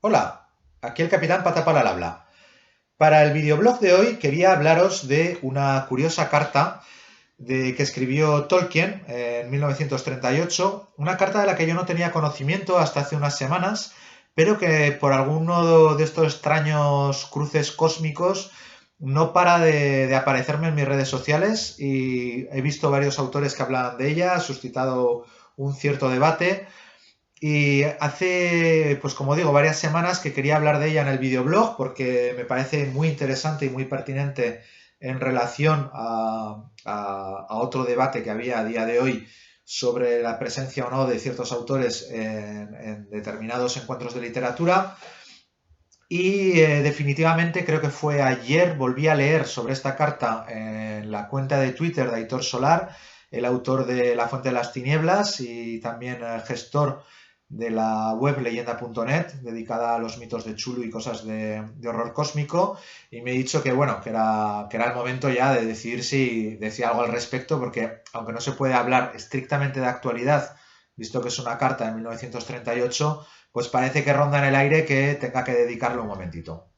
Hola, aquí el capitán Patapal al habla. Para el videoblog de hoy quería hablaros de una curiosa carta que escribió Tolkien en 1938, una carta de la que yo no tenía conocimiento hasta hace unas semanas, pero que por alguno de estos extraños cruces cósmicos no para de aparecerme en mis redes sociales y he visto varios autores que hablan de ella, ha suscitado un cierto debate. Y hace, pues como digo, varias semanas que quería hablar de ella en el videoblog porque me parece muy interesante y muy pertinente en relación a otro debate que había a día de hoy sobre la presencia o no de ciertos autores en determinados encuentros de literatura. Y definitivamente creo que fue ayer, volví a leer sobre esta carta en la cuenta de Twitter de Aitor Solar, el autor de La Fuente de las Tinieblas y también gestor de la web leyenda.net, dedicada a los mitos de Chulu y cosas de horror cósmico, y me he dicho que bueno, que era el momento ya de decidir si decía algo al respecto, porque aunque no se puede hablar estrictamente de actualidad, visto que es una carta de 1938, pues parece que ronda en el aire que tenga que dedicarle un momentito.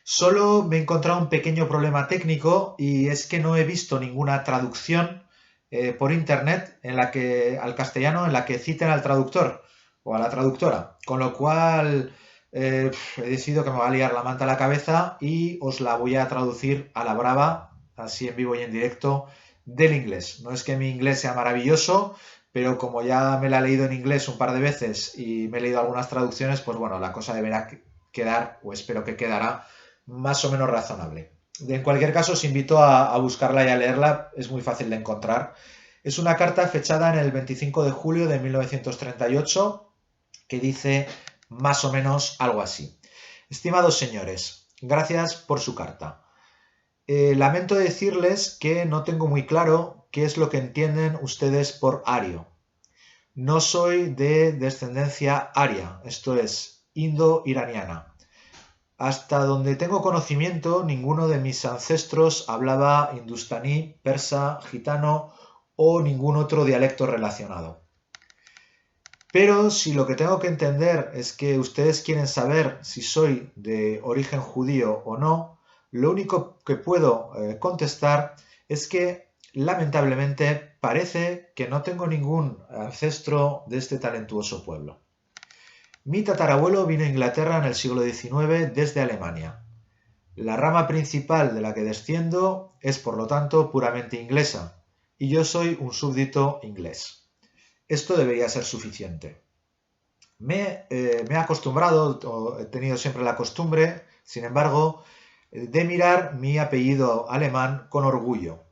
Solo me he encontrado un pequeño problema técnico y es que no he visto ninguna traducción por internet al castellano en la que citen al traductor o a la traductora, con lo cual he decidido que me va a liar la manta a la cabeza y os la voy a traducir a la brava, así en vivo y en directo, del inglés. No es que mi inglés sea maravilloso, pero como ya me la he leído en inglés un par de veces y me he leído algunas traducciones, pues bueno, la cosa deberá quedar, o espero que quedará, más o menos razonable. En cualquier caso, os invito a buscarla y a leerla, es muy fácil de encontrar. Es una carta fechada en el 25 de julio de 1938 que dice más o menos algo así. Estimados señores, gracias por su carta. Lamento decirles que no tengo muy claro qué es lo que entienden ustedes por ario. No soy de descendencia aria, esto es, indo-iraniana. Hasta donde tengo conocimiento, ninguno de mis ancestros hablaba hindustaní, persa, gitano o ningún otro dialecto relacionado. Pero si lo que tengo que entender es que ustedes quieren saber si soy de origen judío o no, lo único que puedo contestar es que lamentablemente parece que no tengo ningún ancestro de este talentuoso pueblo. Mi tatarabuelo vino a Inglaterra en el siglo XIX desde Alemania. La rama principal de la que desciendo es, por lo tanto, puramente inglesa, y yo soy un súbdito inglés. Esto debería ser suficiente. Me he acostumbrado, o he tenido siempre la costumbre, sin embargo, de mirar mi apellido alemán con orgullo.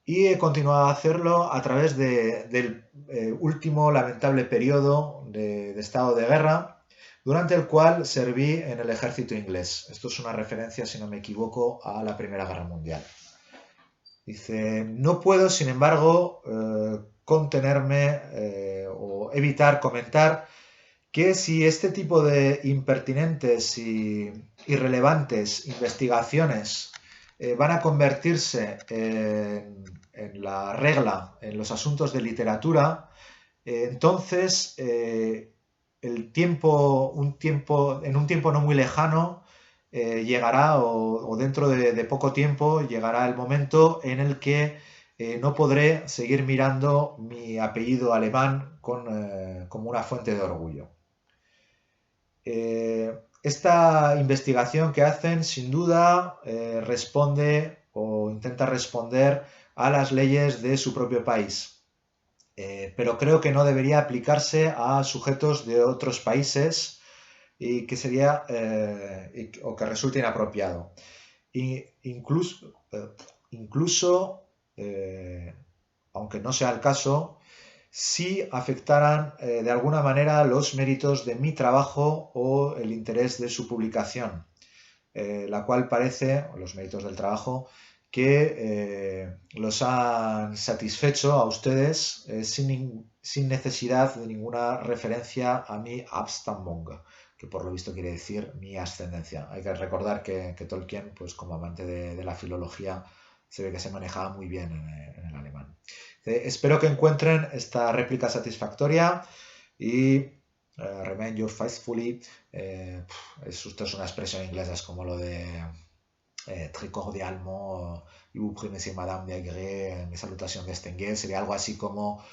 Y he continuado a hacerlo a través del último lamentable periodo de estado de guerra, durante el cual serví en el ejército inglés. Esto es una referencia, si no me equivoco, a la Primera Guerra Mundial. Dice, no puedo, sin embargo, contenerme o evitar comentar que si este tipo de impertinentes y irrelevantes investigaciones van a convertirse la regla en los asuntos de literatura, entonces en un tiempo no muy lejano llegará, o dentro de poco tiempo, llegará el momento en el que no podré seguir mirando mi apellido alemán como una fuente de orgullo. Esta investigación que hacen sin duda responde o intenta responder a las leyes de su propio país, pero creo que no debería aplicarse a sujetos de otros países y que sería o que resulte inapropiado. Incluso aunque no sea el caso, si afectaran de alguna manera los méritos de mi trabajo o el interés de su publicación, la cual parece, los méritos del trabajo, que los han satisfecho a ustedes sin necesidad de ninguna referencia a mi Abstammung, que por lo visto quiere decir mi ascendencia. Hay que recordar que Tolkien, pues como amante de la filología, se ve que se manejaba muy bien en el alemán. Espero que encuentren esta réplica satisfactoria y Remain your faithfully. Esto es una expresión inglesa, es como lo de très cordialement, y vous prie, monsieur, madame de Agré, mi salutación distinguée, sería algo así como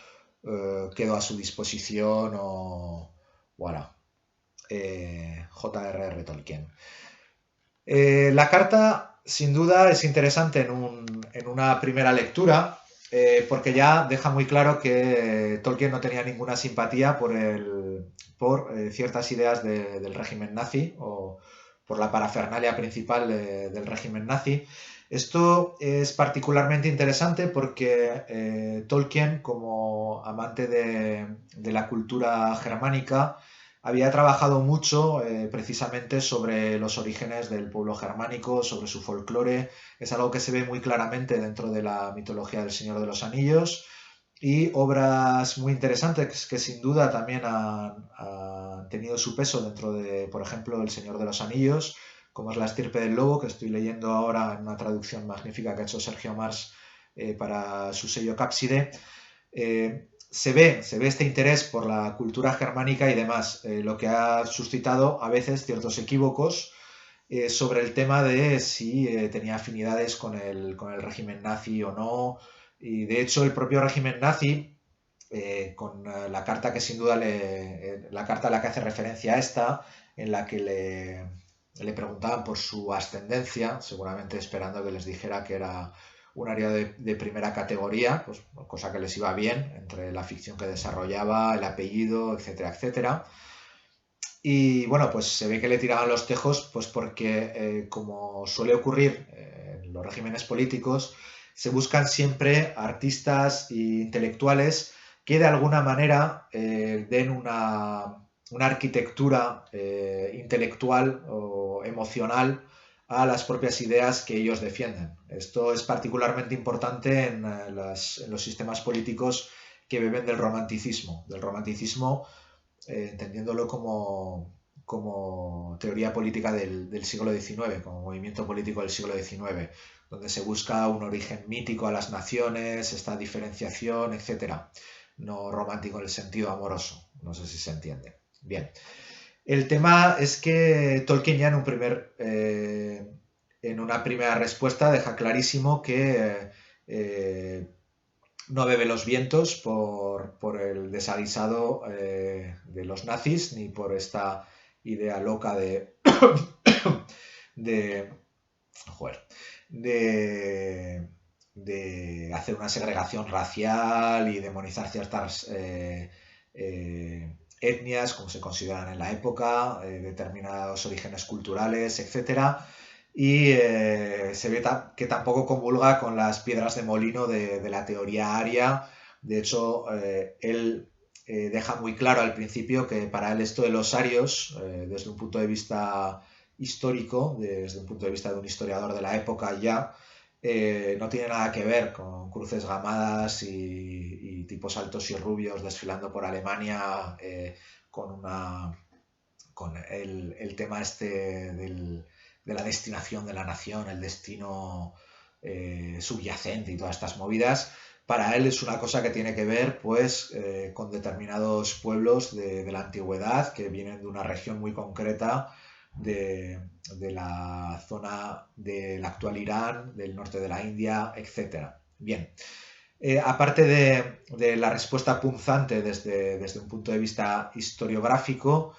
quedo a su disposición o voilà. J.R.R. Tolkien. La carta, sin duda, es interesante en una primera lectura, porque ya deja muy claro que Tolkien no tenía ninguna simpatía por ciertas ideas del régimen nazi o por la parafernalia principal del régimen nazi. Esto es particularmente interesante porque Tolkien, como amante de la cultura germánica, había trabajado mucho precisamente sobre los orígenes del pueblo germánico, sobre su folclore. Es algo que se ve muy claramente dentro de la mitología del Señor de los Anillos y obras muy interesantes que sin duda también han tenido su peso dentro de, por ejemplo, El Señor de los Anillos, como es La estirpe del lobo, que estoy leyendo ahora en una traducción magnífica que ha hecho Sergio Mars para su sello Cápside. Se ve este interés por la cultura germánica y demás, lo que ha suscitado a veces ciertos equívocos sobre el tema de si tenía afinidades con el régimen nazi o no. Y de hecho el propio régimen nazi, con la carta que sin duda la carta a la que hace referencia a esta, en la que le preguntaban por su ascendencia, seguramente esperando que les dijera que era un área de primera categoría, pues, cosa que les iba bien entre la ficción que desarrollaba, el apellido, etcétera, etcétera. Y bueno, pues se ve que le tiraban los tejos, pues porque, como suele ocurrir en los regímenes políticos, se buscan siempre artistas e intelectuales que de alguna manera den una arquitectura intelectual o emocional a las propias ideas que ellos defienden. Esto es particularmente importante en los sistemas políticos que beben del romanticismo, entendiéndolo como teoría política del siglo XIX, como movimiento político del siglo XIX, donde se busca un origen mítico a las naciones, esta diferenciación, etc. No romántico en el sentido amoroso, no sé si se entiende. Bien, el tema es que Tolkien ya en una primera respuesta deja clarísimo que no bebe los vientos por el desaguisado de los nazis, ni por esta idea loca de, joder, de hacer una segregación racial y demonizar ciertas etnias, como se consideran en la época, determinados orígenes culturales, etcétera. Y se ve que tampoco comulga con las piedras de molino de la teoría aria. De hecho, él deja muy claro al principio que para él esto de los arios, desde un punto de vista histórico, desde un punto de vista de un historiador de la época ya, no tiene nada que ver con cruces gamadas y tipos altos y rubios desfilando por Alemania con el tema este de la destinación de la nación, el destino subyacente y todas estas movidas. Para él es una cosa que tiene que ver pues con determinados pueblos de la antigüedad que vienen de una región muy concreta de la zona del actual Irán, del norte de la India, etc. Bien, aparte de la respuesta punzante desde un punto de vista historiográfico,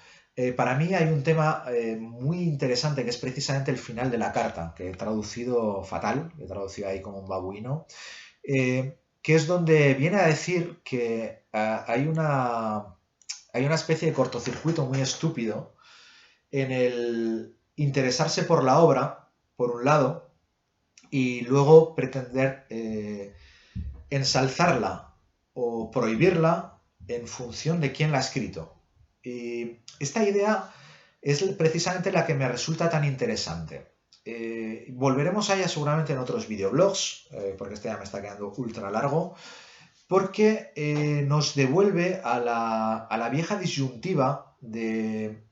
para mí hay un tema muy interesante que es precisamente el final de la carta, que he traducido fatal, he traducido ahí como un babuino, que es donde viene a decir que hay una especie de cortocircuito muy estúpido en el interesarse por la obra, por un lado, y luego pretender ensalzarla o prohibirla en función de quién la ha escrito. Y esta idea es precisamente la que me resulta tan interesante. Volveremos a ella seguramente en otros videoblogs, porque este ya me está quedando ultra largo, porque nos devuelve a la vieja disyuntiva de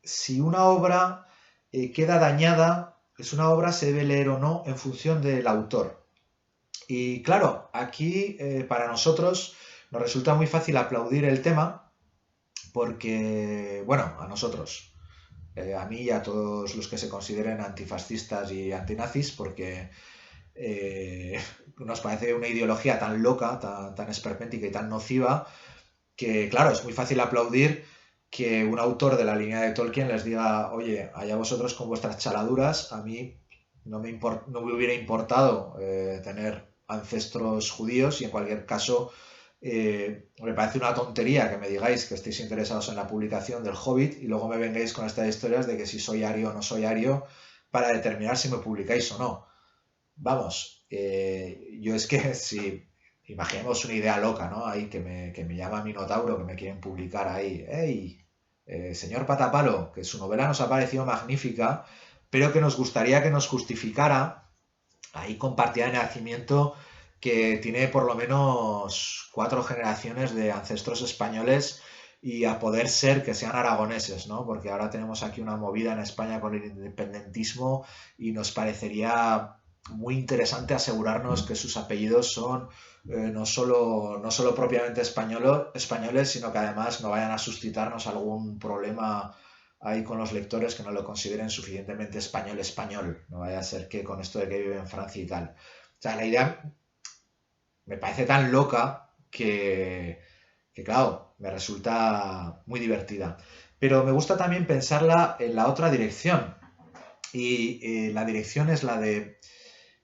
si una obra queda dañada, es una obra se debe leer o no en función del autor. Y claro, aquí para nosotros nos resulta muy fácil aplaudir el tema porque, bueno, a nosotros, a mí y a todos los que se consideren antifascistas y antinazis, porque nos parece una ideología tan loca, tan esperpéntica y tan nociva, que, claro, es muy fácil aplaudir que un autor de la línea de Tolkien les diga, oye, allá vosotros con vuestras chaladuras, a mí no me hubiera importado tener ancestros judíos y en cualquier caso me parece una tontería que me digáis que estéis interesados en la publicación del Hobbit y luego me vengáis con estas historias de que si soy ario o no soy ario para determinar si me publicáis o no. Vamos, yo es que si imaginemos una idea loca, ¿no? Ahí que me llama Minotauro, que me quieren publicar ahí. ¡Ey! Señor Patapalo, que su novela nos ha parecido magnífica, pero que nos gustaría que nos justificara ahí con partida de nacimiento que tiene por lo menos 4 generaciones de ancestros españoles y a poder ser que sean aragoneses, ¿no? Porque ahora tenemos aquí una movida en España con el independentismo y nos parecería muy interesante asegurarnos que sus apellidos son no solo propiamente españoles, sino que además no vayan a suscitarnos algún problema ahí con los lectores que no lo consideren suficientemente español. No vaya a ser que con esto de que vive en Francia y tal. O sea, la idea me parece tan loca claro, me resulta muy divertida. Pero me gusta también pensarla en la otra dirección. Y la dirección es la de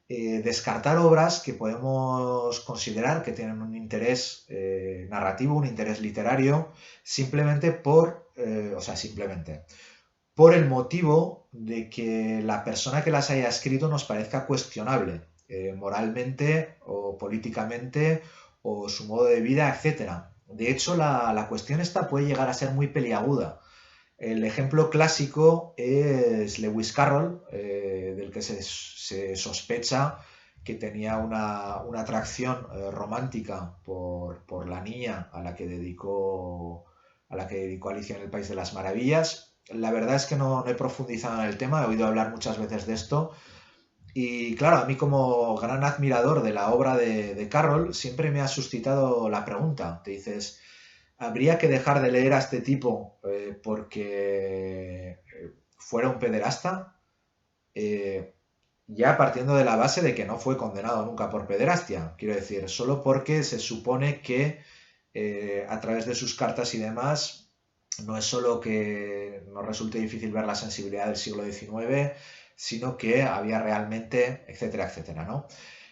descartar obras que podemos considerar que tienen un interés narrativo, un interés literario, simplemente por el motivo de que la persona que las haya escrito nos parezca cuestionable, moralmente o políticamente o su modo de vida, etcétera. De hecho, la cuestión esta puede llegar a ser muy peliaguda. El ejemplo clásico es Lewis Carroll, del que se sospecha que tenía una atracción romántica por la niña a la que dedicó Alicia en el País de las Maravillas. La verdad es que no he profundizado en el tema, he oído hablar muchas veces de esto. Y claro, a mí como gran admirador de la obra de Carroll, siempre me ha suscitado la pregunta. Te dices, ¿habría que dejar de leer a este tipo porque fuera un pederasta? Eh, ya partiendo de la base de que no fue condenado nunca por pederastia. Quiero decir, solo porque se supone que a través de sus cartas y demás, no es solo que nos resulte difícil ver la sensibilidad del siglo XIX, sino que había realmente, etcétera, etcétera, ¿no?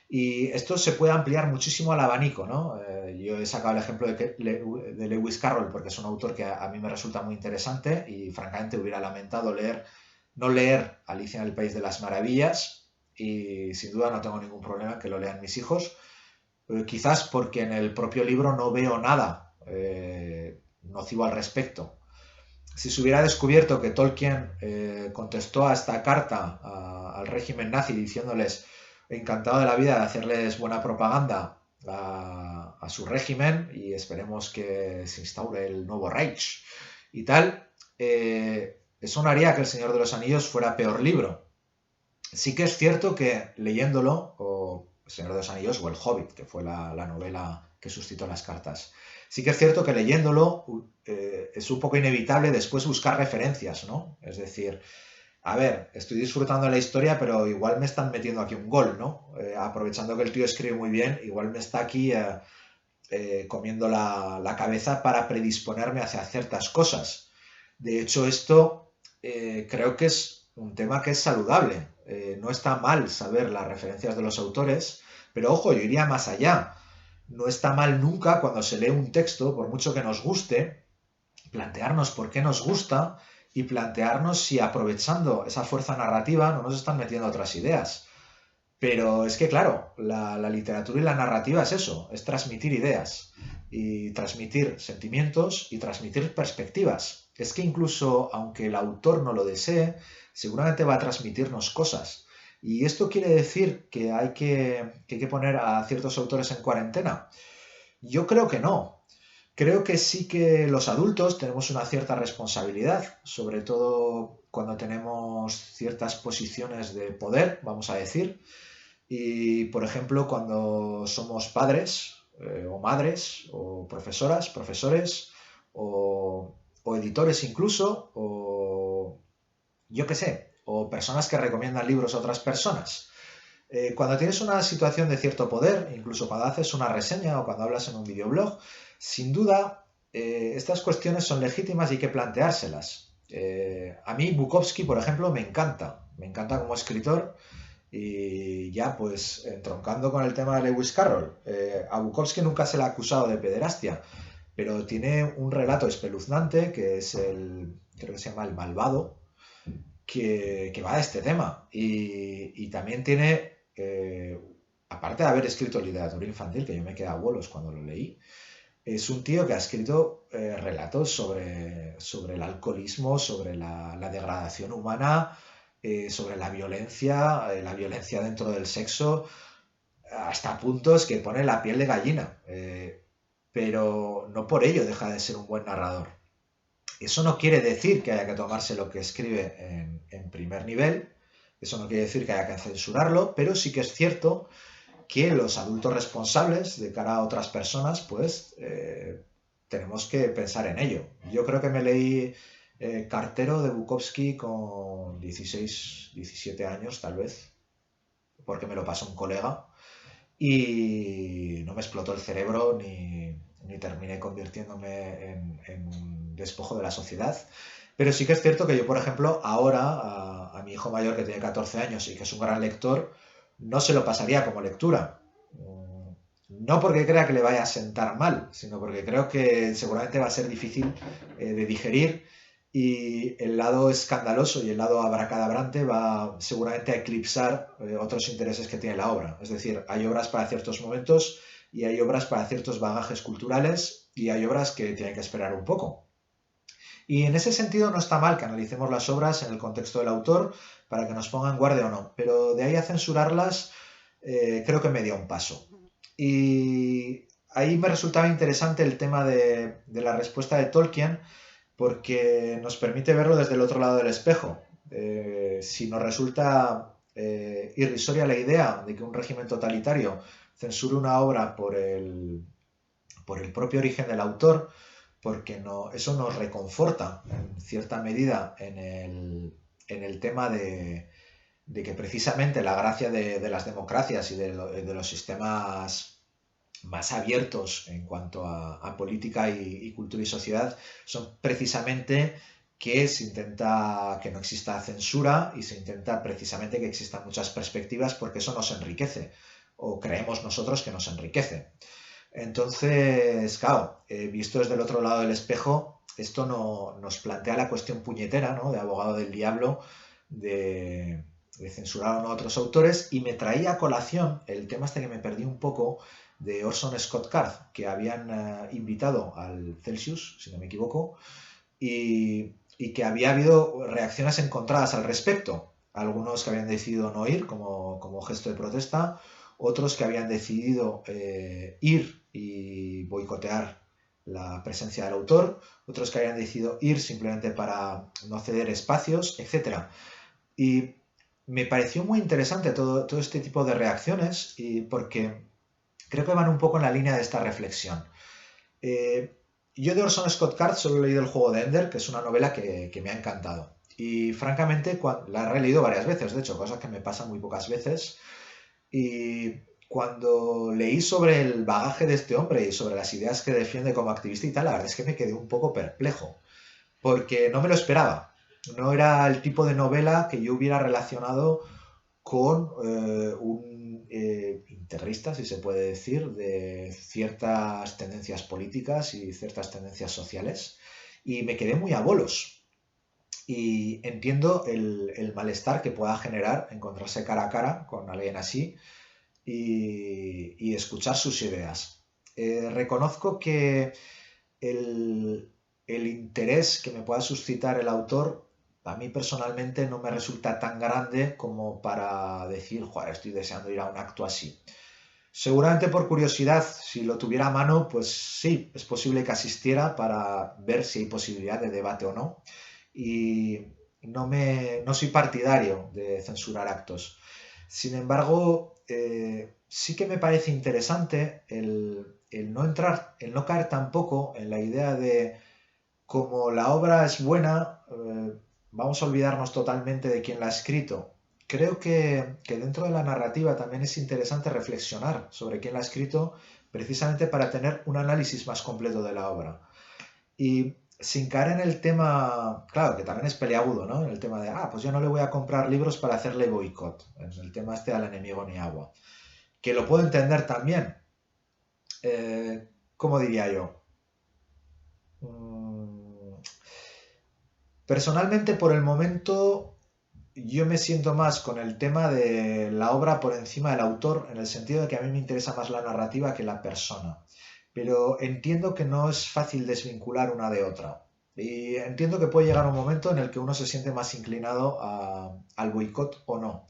Y esto se puede ampliar muchísimo al abanico, ¿no? Yo he sacado el ejemplo de Lewis Carroll porque es un autor que a mí me resulta muy interesante y francamente hubiera lamentado no leer Alicia en el País de las Maravillas y sin duda no tengo ningún problema en que lo lean mis hijos. Quizás porque en el propio libro no veo nada nocivo al respecto. Si se hubiera descubierto que Tolkien contestó a esta carta al régimen nazi diciéndoles encantado de la vida de hacerles buena propaganda a su régimen y esperemos que se instaure el nuevo Reich y tal, eso no haría que El Señor de los Anillos fuera peor libro. Sí que es cierto que leyéndolo, o El Señor de los Anillos o El Hobbit, que fue la novela que suscitó las cartas, sí que es cierto que leyéndolo es un poco inevitable después buscar referencias, ¿no? Es decir, a ver, estoy disfrutando de la historia, pero igual me están metiendo aquí un gol, ¿no? Aprovechando que el tío escribe muy bien, igual me está aquí comiendo la cabeza para predisponerme hacia ciertas cosas. De hecho, esto creo que es un tema que es saludable. No está mal saber las referencias de los autores, pero ojo, yo iría más allá. No está mal nunca cuando se lee un texto, por mucho que nos guste, plantearnos por qué nos gusta y plantearnos si aprovechando esa fuerza narrativa no nos están metiendo otras ideas. Pero es que, claro, la literatura y la narrativa es eso, es transmitir ideas y transmitir sentimientos y transmitir perspectivas. Es que incluso aunque el autor no lo desee, seguramente va a transmitirnos cosas. ¿Y esto quiere decir que hay que poner a ciertos autores en cuarentena? Yo creo que no. Creo que sí que los adultos tenemos una cierta responsabilidad, sobre todo cuando tenemos ciertas posiciones de poder, vamos a decir, y, por ejemplo, cuando somos padres o madres o profesoras, profesores o o editores incluso, o yo qué sé, o personas que recomiendan libros a otras personas. Cuando tienes una situación de cierto poder, incluso cuando haces una reseña o cuando hablas en un videoblog, sin duda estas cuestiones son legítimas y hay que planteárselas. A mí Bukowski, por ejemplo, me encanta como escritor y ya pues entroncando con el tema de Lewis Carroll, a Bukowski nunca se le ha acusado de pederastia, pero tiene un relato espeluznante que es creo que se llama El Malvado, que va de este tema. Y también tiene, aparte de haber escrito literatura infantil, que yo me quedé a bolos cuando lo leí, es un tío que ha escrito relatos sobre el alcoholismo, sobre la degradación humana, sobre la violencia dentro del sexo, hasta puntos que pone la piel de gallina. Pero no por ello deja de ser un buen narrador. Eso no quiere decir que haya que tomarse lo que escribe en primer nivel, eso no quiere decir que haya que censurarlo, pero sí que es cierto que los adultos responsables de cara a otras personas, pues tenemos que pensar en ello. Yo creo que me leí Cartero de Bukowski con 16, 17 años tal vez, porque me lo pasó un colega y no me explotó el cerebro ni terminé convirtiéndome en un despojo de la sociedad. Pero sí que es cierto que yo, por ejemplo, ahora a mi hijo mayor que tiene 14 años y que es un gran lector, no se lo pasaría como lectura. No porque crea que le vaya a sentar mal, sino porque creo que seguramente va a ser difícil de digerir y el lado escandaloso y el lado abracadabrante va seguramente a eclipsar otros intereses que tiene la obra. Es decir, hay obras para ciertos momentos y hay obras para ciertos bagajes culturales y hay obras que tienen que esperar un poco. Y en ese sentido no está mal que analicemos las obras en el contexto del autor para que nos pongan guardia o no, pero de ahí a censurarlas creo que me dio un paso. Y ahí me resultaba interesante el tema de la respuesta de Tolkien porque nos permite verlo desde el otro lado del espejo. Si nos resulta irrisoria la idea de que un régimen totalitario censure una obra por el propio origen del autor, porque no, eso nos reconforta en cierta medida en el tema de que precisamente la gracia de las democracias y de los sistemas más abiertos en cuanto a política y cultura y sociedad son precisamente que se intenta que no exista censura y se intenta precisamente que existan muchas perspectivas porque eso nos enriquece o creemos nosotros que nos enriquece. Entonces, claro, visto desde el otro lado del espejo, esto nos plantea la cuestión puñetera, ¿no? De abogado del diablo, de censurar o no a otros autores, y me traía a colación el tema este que me perdí un poco de Orson Scott Card, que habían invitado al Celsius, si no me equivoco, y que había habido reacciones encontradas al respecto. Algunos que habían decidido no ir como gesto de protesta, otros que habían decidido ir y boicotear la presencia del autor, otros que habían decidido ir simplemente para no ceder espacios, etcétera. Y me pareció muy interesante todo este tipo de reacciones y porque creo que van un poco en la línea de esta reflexión. Yo de Orson Scott Card solo he leído El juego de Ender, que es una novela que me ha encantado. Y francamente la he releído varias veces, de hecho, cosas que me pasan muy pocas veces. Y cuando leí sobre el bagaje de este hombre y sobre las ideas que defiende como activista y tal, la verdad es que me quedé un poco perplejo, porque no me lo esperaba. No era el tipo de novela que yo hubiera relacionado con un integrista, si se puede decir, de ciertas tendencias políticas y ciertas tendencias sociales. Y me quedé muy a bolos. Y entiendo el malestar que pueda generar encontrarse cara a cara con alguien así y escuchar sus ideas. Reconozco que el interés que me pueda suscitar el autor a mí personalmente no me resulta tan grande como para decir, joder, estoy deseando ir a un acto así. Seguramente por curiosidad, si lo tuviera a mano, pues sí, es posible que asistiera para ver si hay posibilidad de debate o no. Y no soy partidario de censurar actos. Sin embargo, sí que me parece interesante el no entrar, el no caer tampoco en la idea de como la obra es buena, vamos a olvidarnos totalmente de quién la ha escrito. Creo que dentro de la narrativa también es interesante reflexionar sobre quién la ha escrito precisamente para tener un análisis más completo de la obra. Y sin caer en el tema, claro, que también es peleagudo, ¿no? En el tema de, pues yo no le voy a comprar libros para hacerle boicot, en el tema este al enemigo ni agua. Que lo puedo entender también. ¿Cómo diría yo? Mm, Personalmente, por el momento, yo me siento más con el tema de la obra por encima del autor, en el sentido de que a mí me interesa más la narrativa que la persona. Pero entiendo que no es fácil desvincular una de otra. Y entiendo que puede llegar un momento en el que uno se siente más inclinado al boicot o no.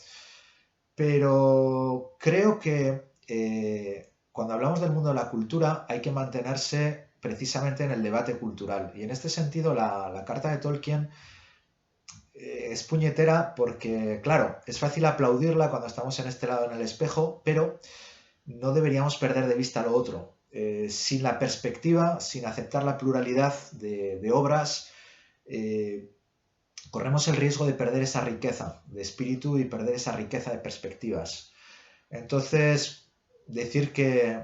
Pero creo que cuando hablamos del mundo de la cultura hay que mantenerse precisamente en el debate cultural. Y en este sentido la carta de Tolkien es puñetera porque, claro, es fácil aplaudirla cuando estamos en este lado en el espejo, pero no deberíamos perder de vista lo otro. Sin la perspectiva, sin aceptar la pluralidad de obras, eh, corremos el riesgo de perder esa riqueza de espíritu y perder esa riqueza de perspectivas. Entonces, decir que,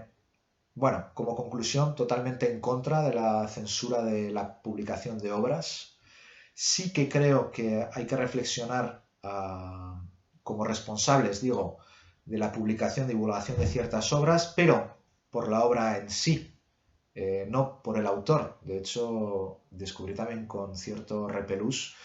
bueno, como conclusión, totalmente en contra de la censura de la publicación de obras. Sí que creo que hay que reflexionar como responsables, digo, de la publicación, divulgación de ciertas obras, pero por la obra en sí, no por el autor. De hecho, descubrí también con cierto repelús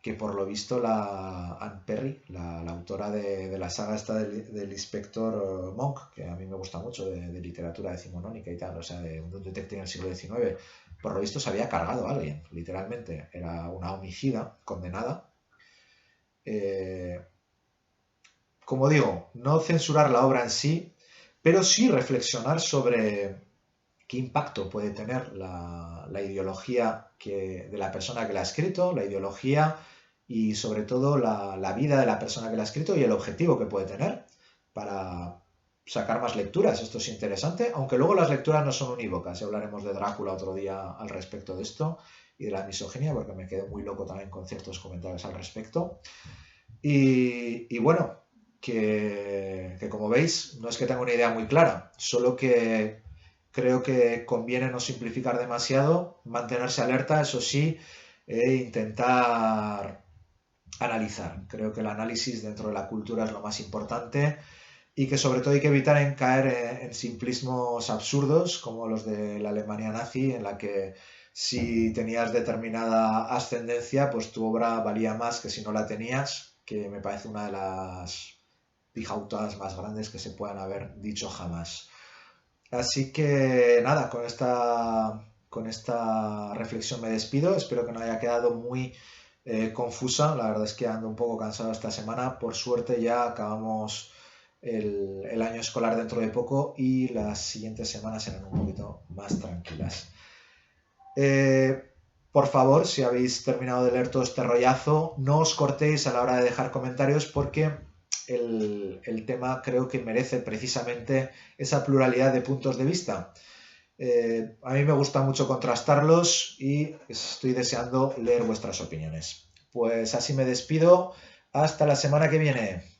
que por lo visto la Anne Perry, la autora de la saga esta del inspector Monk, que a mí me gusta mucho, de literatura decimonónica y tal, o sea, de un detective en el siglo XIX, por lo visto se había cargado a alguien, literalmente. Era una homicida condenada. Eh, Como digo, no censurar la obra en sí, pero sí reflexionar sobre qué impacto puede tener la ideología de la persona que la ha escrito, la ideología y sobre todo la vida de la persona que la ha escrito y el objetivo que puede tener para sacar más lecturas. Esto es interesante, aunque luego las lecturas no son unívocas. Ya hablaremos de Drácula otro día al respecto de esto y de la misoginia, porque me quedé muy loco también con ciertos comentarios al respecto. Y bueno, que como veis, no es que tenga una idea muy clara, solo que creo que conviene no simplificar demasiado, mantenerse alerta, eso sí, e intentar analizar. Creo que el análisis dentro de la cultura es lo más importante y que sobre todo hay que evitar en caer en simplismos absurdos como los de la Alemania nazi, en la que si tenías determinada ascendencia, pues tu obra valía más que si no la tenías, que me parece una de las pijautadas más grandes que se puedan haber dicho jamás. Así que nada, con esta reflexión me despido. Espero que no haya quedado muy confusa. La verdad es que ando un poco cansado esta semana. Por suerte ya acabamos el año escolar dentro de poco y las siguientes semanas serán un poquito más tranquilas. Eh, por favor, si habéis terminado de leer todo este rollazo, no os cortéis a la hora de dejar comentarios porque el tema creo que merece precisamente esa pluralidad de puntos de vista. A mí me gusta mucho contrastarlos y estoy deseando leer vuestras opiniones. Pues así me despido. Hasta la semana que viene.